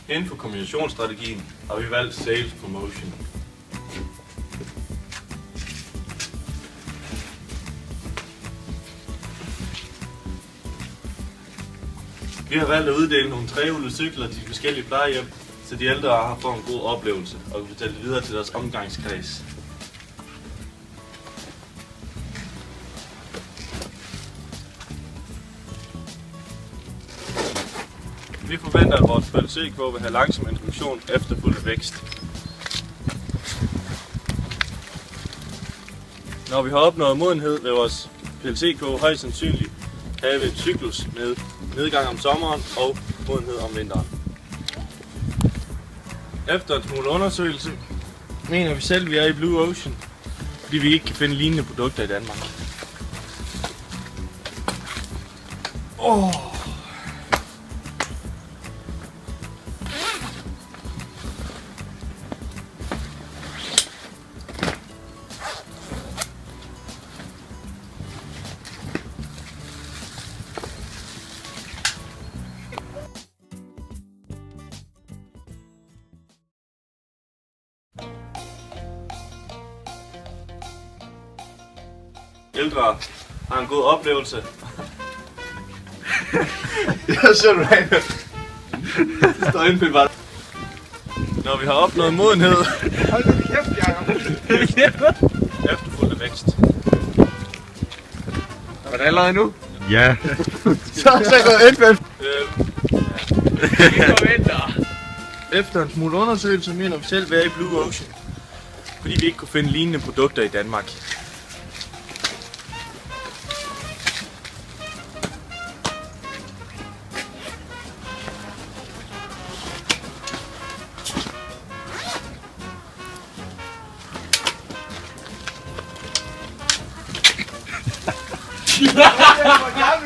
Inden for kommunikationsstrategien har vi valgt Sales Promotion. Vi har valgt at uddele nogle trehjulede cykler til de forskellige plejehjem, så de ældre har fået en god oplevelse og kan fortælle det videre til deres omgangskreds. Vi forventer, at vores PLC-kurve vil have langsom introduktion efterfulgt af vækst. Når vi har opnået modenhed, vil vores PLC-kurve højst sandsynligt have et cyklus med nedgang om sommeren og modenhed om vinteren. Efter en smule undersøgelse mener vi selv, at vi er i Blue Ocean, fordi vi ikke kan finde lignende produkter i Danmark. Ældre har en god oplevelse. Jeg ser du rent. Det står inde på bare. Når vi har opnået modenhed. Hold nu kæft, Jacob. Efterfulgt af vækst. Er det allerede nu? Ja. Så går ind med. Vi forventer. Efter en smule undersøgelse mener vi selv, at vi er i Blue Ocean, fordi vi ikke kunne finde lignende produkter i Danmark. Hvor gammel